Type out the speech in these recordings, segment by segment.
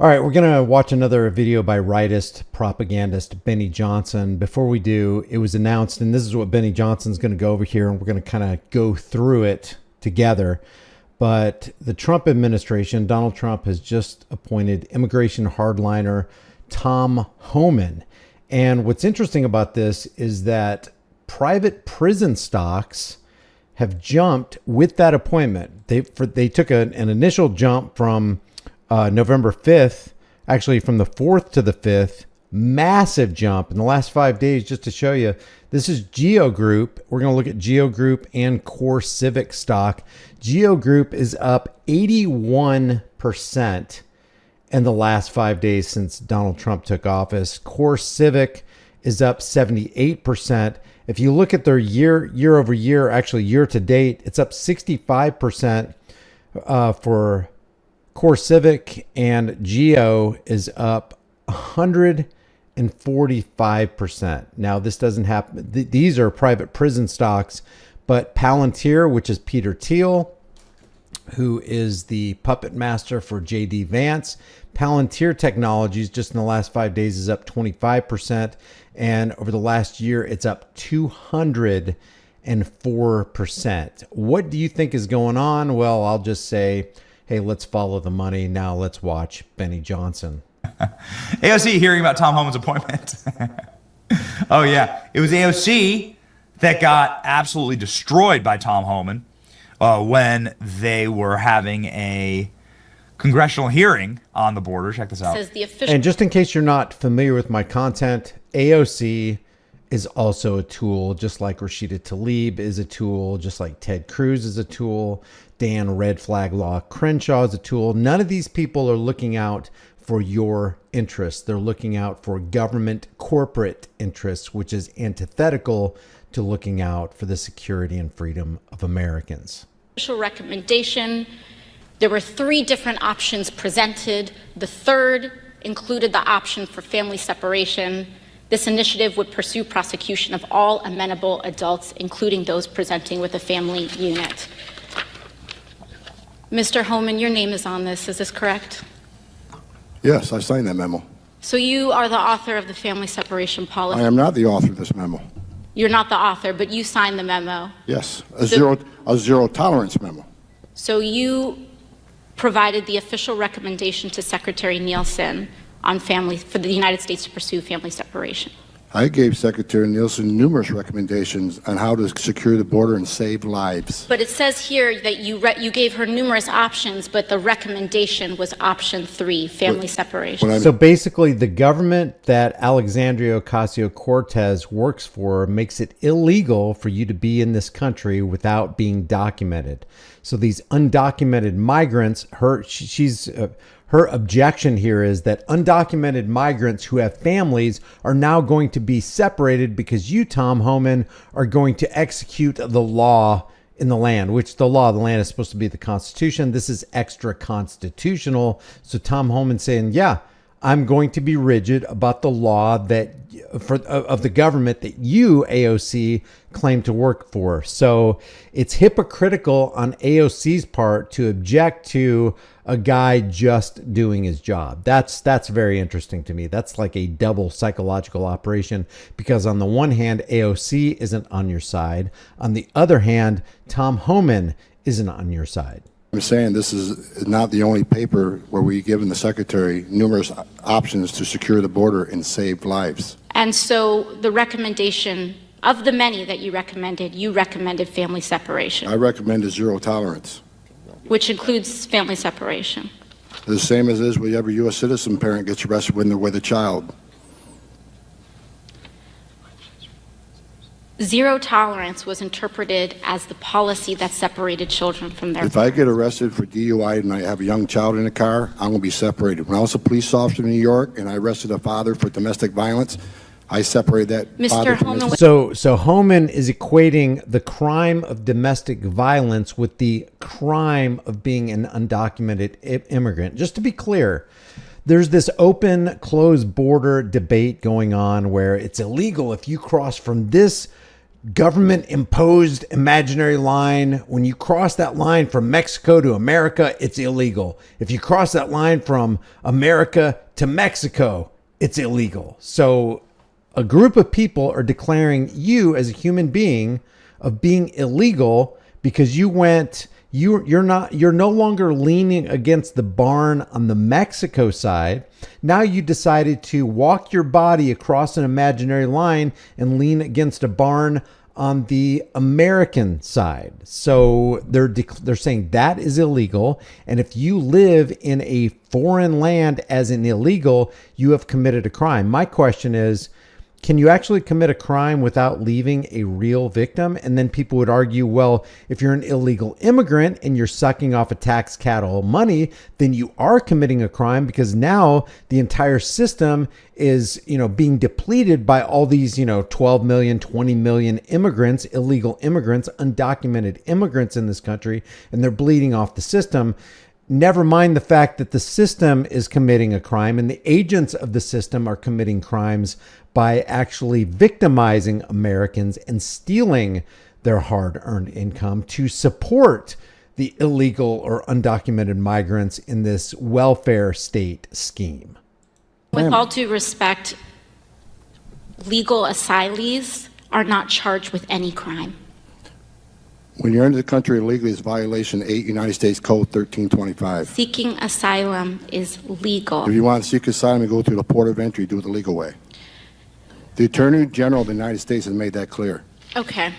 All right, we're going to watch another video by rightist propagandist Benny Johnson. Before we do, it was announced, and this is what Benny Johnson's going to go over here, and we're going to kind of go through it together. But the Trump administration, Donald Trump, has just appointed immigration hardliner Tom Homan. And what's interesting about this is that private prison stocks have jumped with that appointment. They took an initial jump from November 5th, actually from the 4th to the 5th, massive jump in the last 5 days. Just to show you, this is Geo Group. We're going to look at Geo Group and Core Civic stock. Geo Group is up 81% in the last 5 days since Donald Trump took office. Core Civic is up 78%. If you look at their year over year, actually year to date, it's up 65% for Core Civic, and Geo is up 145%. Now, this doesn't happen. These are private prison stocks, but Palantir, which is Peter Thiel, who is the puppet master for JD Vance. Palantir Technologies just in the last 5 days is up 25%. And over the last year, it's up 204%. What do you think is going on? Well, I'll just say, hey, let's follow the money. Now let's watch Benny Johnson. AOC hearing about Tom Homan's appointment. Oh, yeah. It was AOC that got absolutely destroyed by Tom Homan when they were having a congressional hearing on the border. Check this out. And just in case you're not familiar with my content, AOC is also a tool, just like Rashida Tlaib is a tool, just like Ted Cruz is a tool, Dan Red Flag Law Crenshaw is a tool. None of these people are looking out for your interests. They're looking out for government corporate interests, which is antithetical to looking out for the security and freedom of Americans. Official recommendation. There were 3 different options presented. The third included the option for family separation. This initiative would pursue prosecution of all amenable adults, including those presenting with a family unit. Mr. Homan, your name is on this. Is this correct? Yes, I signed that memo. So you are the author of the family separation policy? I am not the author of this memo. You're not the author, but you signed the memo? Yes, a zero tolerance memo. So you provided the official recommendation to Secretary Nielsen on for the United States to pursue family separation. I gave Secretary Nielsen numerous recommendations on how to secure the border and save lives. But it says here that you gave her numerous options, but the recommendation was option 3, family separation. So basically, the government that Alexandria Ocasio-Cortez works for makes it illegal for you to be in this country without being documented. So these undocumented migrants, her objection here is that undocumented migrants who have families are now going to be separated because you, Tom Homan, are going to execute the law in the land, which the law of the land is supposed to be the Constitution. This is extra constitutional. So Tom Homan saying, yeah, I'm going to be rigid about the law that of the government that you, AOC, claim to work for. So it's hypocritical on AOC's part to object to a guy just doing his job. That's very interesting to me. That's like a double psychological operation, because on the one hand, AOC isn't on your side. On the other hand, Tom Homan isn't on your side. I'm saying this is not the only paper where we've given the Secretary numerous options to secure the border and save lives. And so the recommendation, of the many that you recommended family separation. I recommended zero tolerance. Which includes family separation. The same as is with every U.S. citizen parent gets arrested when they're with a child. Zero tolerance was interpreted as the policy that separated children from their If I get arrested for DUI and I have a young child in the car, I'm going to be separated. When I was a police officer in New York and I arrested a father for domestic violence, I separated that father from his... So Homan is equating the crime of domestic violence with the crime of being an undocumented immigrant. Just to be clear, there's this open, closed border debate going on where it's illegal if you cross from this government imposed imaginary line. When you cross that line from Mexico to America, it's illegal. If you cross that line from America to Mexico, it's illegal. So a group of people are declaring you as a human being of being illegal because you're no longer leaning against the barn on the Mexico side. Now you decided to walk your body across an imaginary line and lean against a barn on the American side. So they're saying that is illegal. And if you live in a foreign land as an illegal, you have committed a crime. My question is, can you actually commit a crime without leaving a real victim? And then people would argue, well, if you're an illegal immigrant and you're sucking off a tax cattle money, then you are committing a crime because now the entire system is, being depleted by all these, 12 million, 20 million immigrants, illegal immigrants, undocumented immigrants in this country, and they're bleeding off the system. Never mind the fact that the system is committing a crime and the agents of the system are committing crimes by actually victimizing Americans and stealing their hard-earned income to support the illegal or undocumented migrants in this welfare state scheme. With all due respect, legal asylees are not charged with any crime. When you're into the country illegally, it's violation 8 United States Code 1325. Seeking asylum is legal. If you want to seek asylum and go through the port of entry, do it the legal way. The Attorney General of the United States has made that clear. Okay.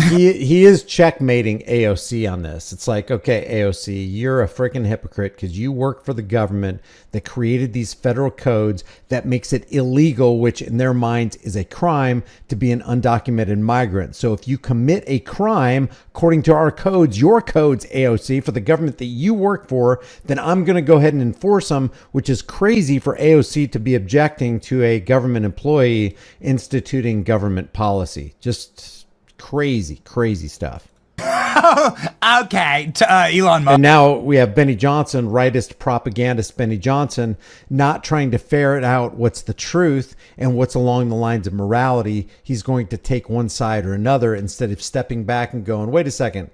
He is checkmating AOC on this. It's like, okay, AOC, you're a freaking hypocrite because you work for the government that created these federal codes that makes it illegal, which in their minds is a crime, to be an undocumented migrant. So if you commit a crime according to our codes, your codes, AOC, for the government that you work for, then I'm going to go ahead and enforce them, which is crazy for AOC to be objecting to a government employee instituting government policy. Just crazy stuff. Okay, Elon Musk. And now we have Benny Johnson, rightist propagandist Benny Johnson, not trying to ferret out what's the truth and what's along the lines of morality. He's going to take one side or another instead of stepping back and going, wait a second,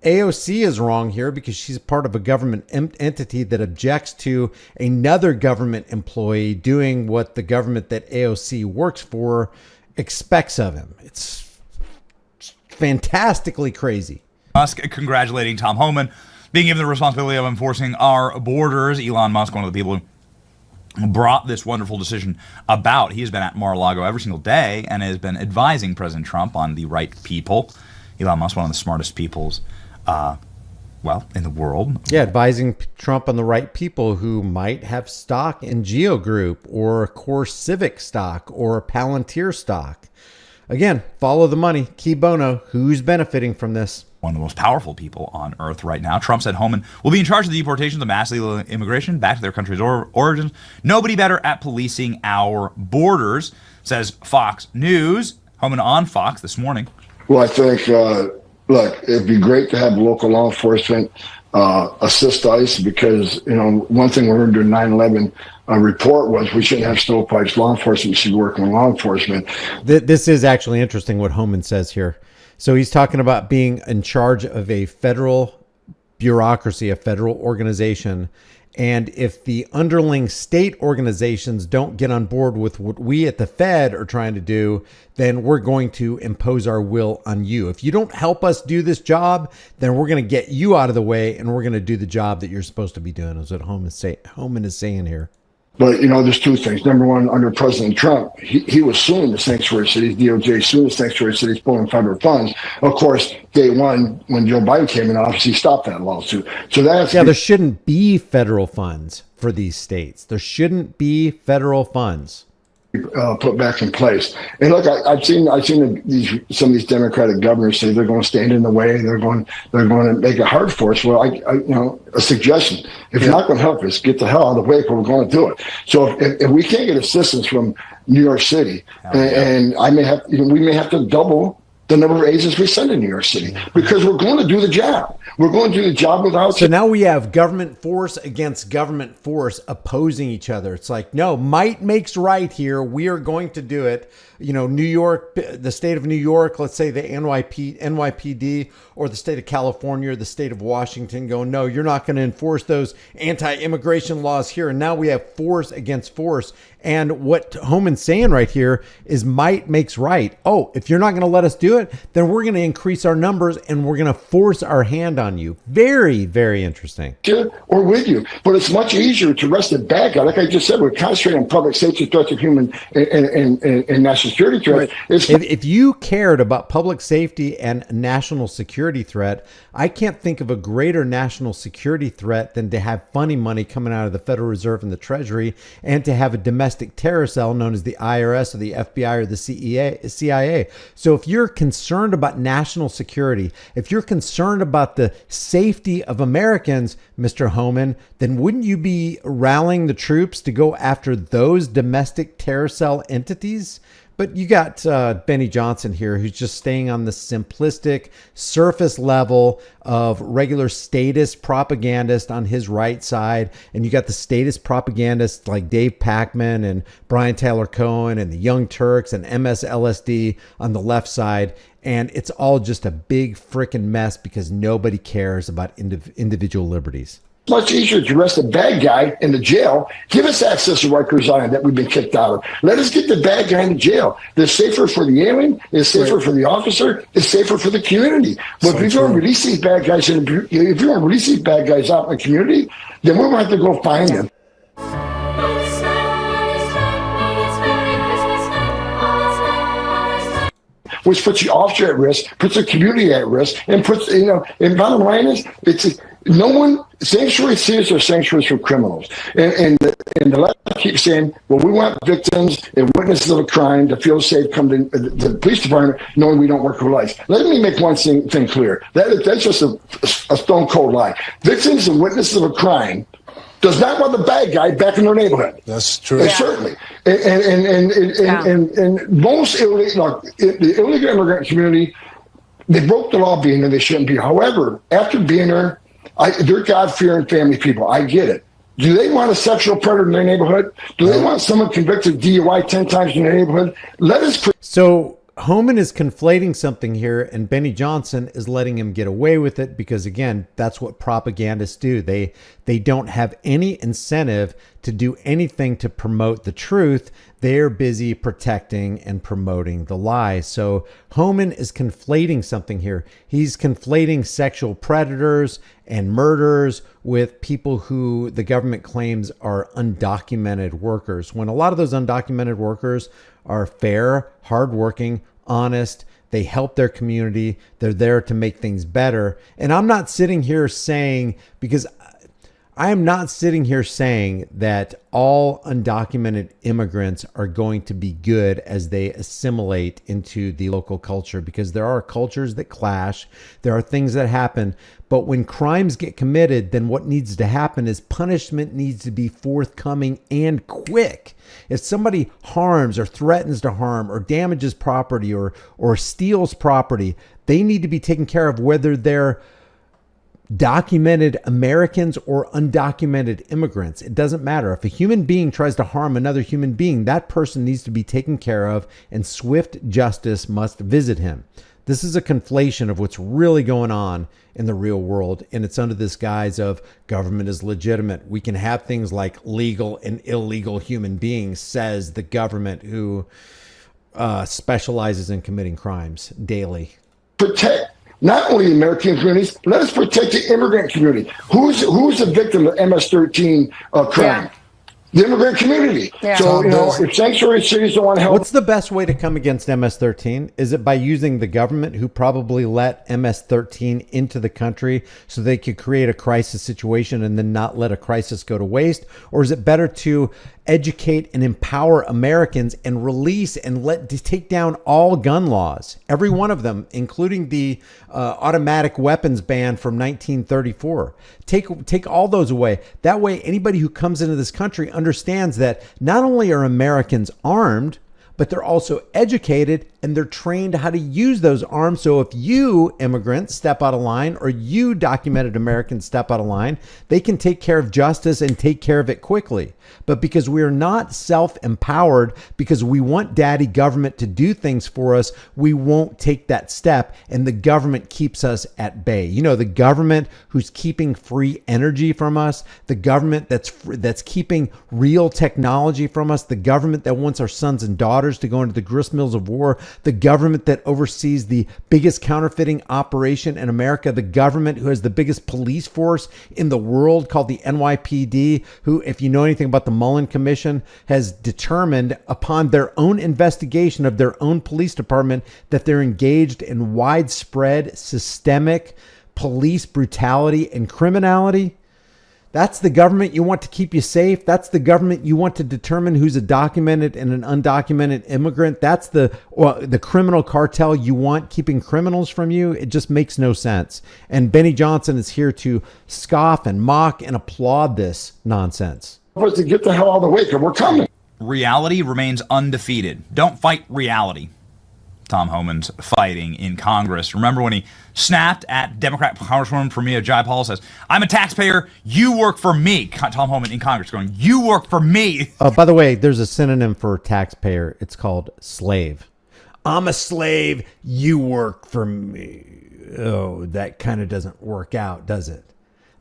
AOC is wrong here because she's part of a government entity that objects to another government employee doing what the government that AOC works for expects of him. It's fantastically crazy. Musk congratulating Tom Homan being given the responsibility of enforcing our borders. Elon Musk, one of the people who brought this wonderful decision about. He has been at Mar-a-Lago every single day and has been advising President Trump on the right people. Elon Musk, one of the smartest peoples, in the world. Yeah, advising Trump on the right people who might have stock in Geo Group or Core Civic stock or Palantir stock. Again, follow the money. Key bono. Who's benefiting from this? One of the most powerful people on earth right now. Trump said Homan will be in charge of the deportation of mass illegal immigration back to their country's origins. Nobody better at policing our borders, says Fox News. Homan on Fox this morning. Well, I think, look, it'd be great to have local law enforcement assist ICE because, one thing we learned during 9/11 report was we shouldn't have stovepipes. Law enforcement should be working with law enforcement. This is actually interesting what Homan says here. So he's talking about being in charge of a federal bureaucracy, a federal organization. And if the underlying state organizations don't get on board with what we at the Fed are trying to do, then we're going to impose our will on you. If you don't help us do this job, then we're going to get you out of the way and we're going to do the job that you're supposed to be doing, is what Homan is saying here. But, there's two things. Number one, under President Trump, he was suing the sanctuary cities, DOJ suing the sanctuary cities, pulling federal funds. Of course, day one, when Joe Biden came in office, he stopped that lawsuit. So there shouldn't be federal funds for these states. There shouldn't be federal funds. Put back in place. And look, I've seen some of these Democratic governors say they're going to stand in the way. They're going to make it hard for us. Well, a suggestion: if you're not going to help us, get the hell out of the way, because we're going to do it. So if we can't get assistance from New York City, and we may have to double the number of agents we send in New York City, because we're going to do the job. We're going to do the job without. So now we have government force against government force opposing each other. It's like, no, might makes right here. We are going to do it. You know, New York, the state of New York, let's say the NYPD, or the state of California, or the state of Washington go, no, you're not going to enforce those anti-immigration laws here. And now we have force against force. And what Homan's saying right here is might makes right. Oh, if you're not going to let us do it, then we're going to increase our numbers and we're going to force our hand on you. Very, very interesting. Or with you. But it's much easier to arrest a bad guy. Like I just said, we're concentrating on public safety threats of human and national security threats. Right. If you cared about public safety and national security threat, I can't think of a greater national security threat than to have funny money coming out of the Federal Reserve and the Treasury, and to have a domestic terror cell known as the IRS or the FBI or the CIA. So if you're concerned about national security, if you're concerned about the safety of Americans, Mr. Homan, then wouldn't you be rallying the troops to go after those domestic terror cell entities? But you got Benny Johnson here, who's just staying on the simplistic surface level of regular statist propagandist on his right side. And you got the statist propagandists like Dave Pacman and Brian Taylor Cohen and the Young Turks and MSLSD on the left side. And it's all just a big freaking mess because nobody cares about individual liberties. Much easier to arrest a bad guy in the jail. Give us access to Rikers Island that we've been kicked out of. Let us get the bad guy in the jail. It's safer for the alien. It's safer for the officer. It's safer for the community. But if you don't release these bad guys, if you don't release these bad guys out in the community, then we're going to have to go find them. Which puts the officer at risk, puts the community at risk, and puts, and bottom line is, sanctuary cities are sanctuaries for criminals. And the left keeps saying, well, we want victims and witnesses of a crime to feel safe, come to the police department knowing we don't work for life. Let me make one thing clear. That's just a stone cold lie. Victims and witnesses of a crime does not want the bad guy back in their neighborhood. That's true. Yeah. Certainly. And most the illegal immigrant community, they broke the law being there. They shouldn't be. However, after being there, they're God-fearing family people. I get it. Do they want a sexual predator in their neighborhood? Do they want someone convicted of DUI 10 times in their neighborhood? So Homan is conflating something here, and Benny Johnson is letting him get away with it because, again, that's what propagandists do. They don't have any incentive to do anything to promote the truth. They're busy protecting and promoting the lie. So Homan is conflating something here. He's conflating sexual predators and murderers with people who the government claims are undocumented workers, when a lot of those undocumented workers are fair, hardworking, honest. They help their community. They're there to make things better. And I'm not sitting here saying, because I am not sitting here saying that all undocumented immigrants are going to be good as they assimilate into the local culture, because there are cultures that clash. There are things that happen. But when crimes get committed, then what needs to happen is punishment needs to be forthcoming and quick. If somebody harms or threatens to harm or damages property or steals property, they need to be taken care of, whether they're documented Americans or undocumented immigrants. It doesn't matter. If a human being tries to harm another human being, that person needs to be taken care of, and swift justice must visit him. This is a conflation of what's really going on in the real world, and it's under this guise of government is legitimate. We can have things like legal and illegal human beings, says the government, who specializes in committing crimes daily. Protect not only the American communities, let us protect the immigrant community. Who's the victim of MS-13 crime? Yeah. The immigrant community. Yeah. So, if sanctuary cities don't want to help. What's the best way to come against MS-13? Is it by using the government, who probably let MS-13 into the country so they could create a crisis situation and then not let a crisis go to waste? Or is it better to educate and empower Americans and release and take down all gun laws, every one of them, including the automatic weapons ban from 1934. Take all those away. That way, anybody who comes into this country understands that not only are Americans armed, but they're also educated and they're trained how to use those arms. So if you, immigrants, step out of line, or you, documented Americans, step out of line, they can take care of justice and take care of it quickly. But because we are not self-empowered, because we want daddy government to do things for us, we won't take that step, and the government keeps us at bay. You know, the government who's keeping free energy from us, the government that's keeping real technology from us, the government that wants our sons and daughters to go into the grist mills of war, the government that oversees the biggest counterfeiting operation in America, the government who has the biggest police force in the world called the NYPD, who, if you know anything about the Mullen Commission, has determined upon their own investigation of their own police department that they're engaged in widespread systemic police brutality and criminality. That's the government you want to keep you safe. That's the government you want to determine who's a documented and an undocumented immigrant. That's the criminal cartel you want keeping criminals from you. It just makes no sense. And Benny Johnson is here to scoff and mock and applaud this nonsense. To get the hell out of the way, because we're coming. Reality remains undefeated. Don't fight reality. Tom Homan's fighting in Congress. Remember when he snapped at Democrat Congresswoman Pramila Jayapal, says, "I'm a taxpayer, you work for me." Tom Homan in Congress going, "You work for me." By the way, there's a synonym for taxpayer. It's called slave. I'm a slave, you work for me. Oh, that kind of doesn't work out, does it?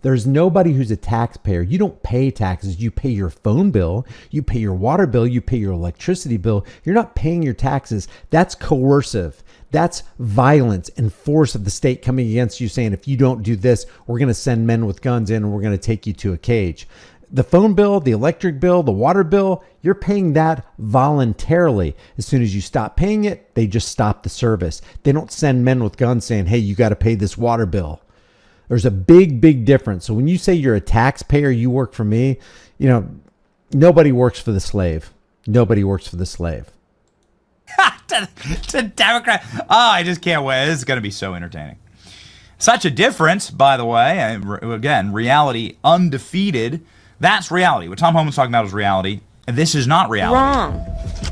There's nobody who's a taxpayer. You don't pay taxes. You pay your phone bill. You pay your water bill. You pay your electricity bill. You're not paying your taxes. That's coercive. That's violence and force of the state coming against you, saying, if you don't do this, we're going to send men with guns in and we're going to take you to a cage. The phone bill, the electric bill, the water bill, you're paying that voluntarily. As soon as you stop paying it, they just stop the service. They don't send men with guns saying, hey, you got to pay this water bill. There's a big, big difference. So when you say you're a taxpayer, you work for me, you know, nobody works for the slave. Nobody works for the slave. to Democrat. Oh, I just can't wait. This is going to be so entertaining. Such a difference, by the way. Again, reality undefeated. That's reality. What Tom Homan's talking about is reality. This is not reality. Wrong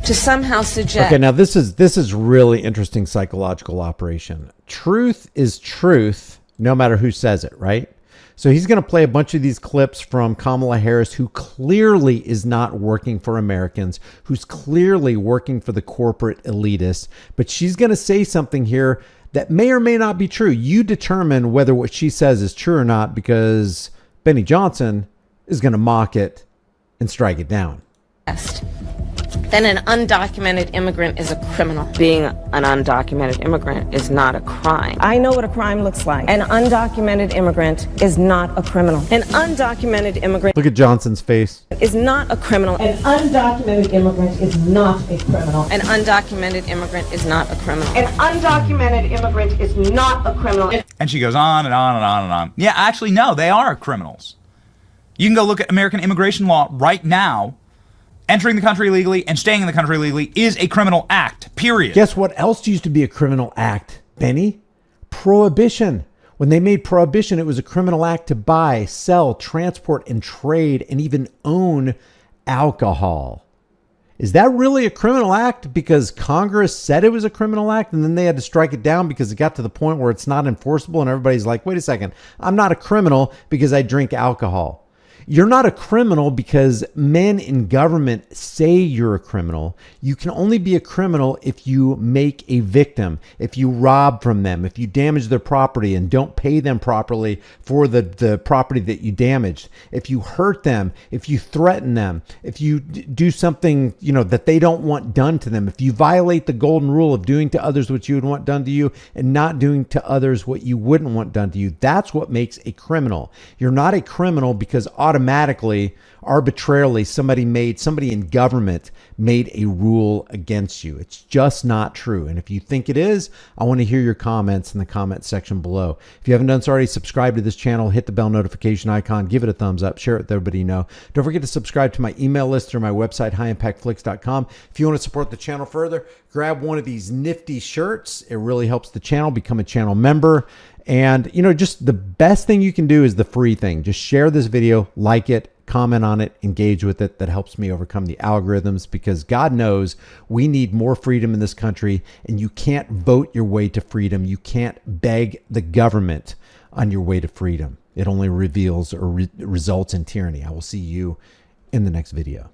to somehow suggest. Okay, now this is really interesting psychological operation. Truth is truth, no matter who says it, right? So he's going to play a bunch of these clips from Kamala Harris, who clearly is not working for Americans, who's clearly working for the corporate elitists, but she's going to say something here that may or may not be true. You determine whether what she says is true or not, because Benny Johnson is going to mock it and strike it down. Then an undocumented immigrant is a criminal. Being an undocumented immigrant is not a crime. I know what a crime looks like. An undocumented immigrant is not a criminal. An undocumented immigrant Look at Johnson's face. is not a criminal. An undocumented immigrant is not a criminal. An undocumented immigrant is not a criminal. An undocumented immigrant is not a criminal. And she goes on and on and on and on. Yeah, actually, no, they are criminals. You can go look at American immigration law right now. Entering the country illegally and staying in the country illegally is a criminal act, period. Guess what else used to be a criminal act, Benny? Prohibition. When they made prohibition, it was a criminal act to buy, sell, transport, and trade, and even own alcohol. Is that really a criminal act because Congress said it was a criminal act and then they had to strike it down because it got to the point where it's not enforceable and everybody's like, wait a second, I'm not a criminal because I drink alcohol. You're not a criminal because men in government say you're a criminal. You can only be a criminal if you make a victim, if you rob from them, if you damage their property and don't pay them properly for the property that you damaged, if you hurt them, if you threaten them, if you do something, you know, that they don't want done to them, if you violate the golden rule of doing to others what you would want done to you and not doing to others what you wouldn't want done to you. That's what makes a criminal. You're not a criminal because automatically, arbitrarily, somebody in government made a rule against you. It's just not true. And if you think it is, I want to hear your comments in the comment section below. If you haven't done so already, subscribe to this channel, hit the bell notification icon, give it a thumbs up, share it with everybody you know. Don't forget to subscribe to my email list through my website, highimpactflix.com. If you want to support the channel further, grab one of these nifty shirts. It really helps the channel. Become a channel member. And, you know, just the best thing you can do is the free thing. Just share this video, like it, comment on it, engage with it. That helps me overcome the algorithms, because God knows we need more freedom in this country, and you can't vote your way to freedom. You can't beg the government on your way to freedom. It only reveals or results in tyranny. I will see you in the next video.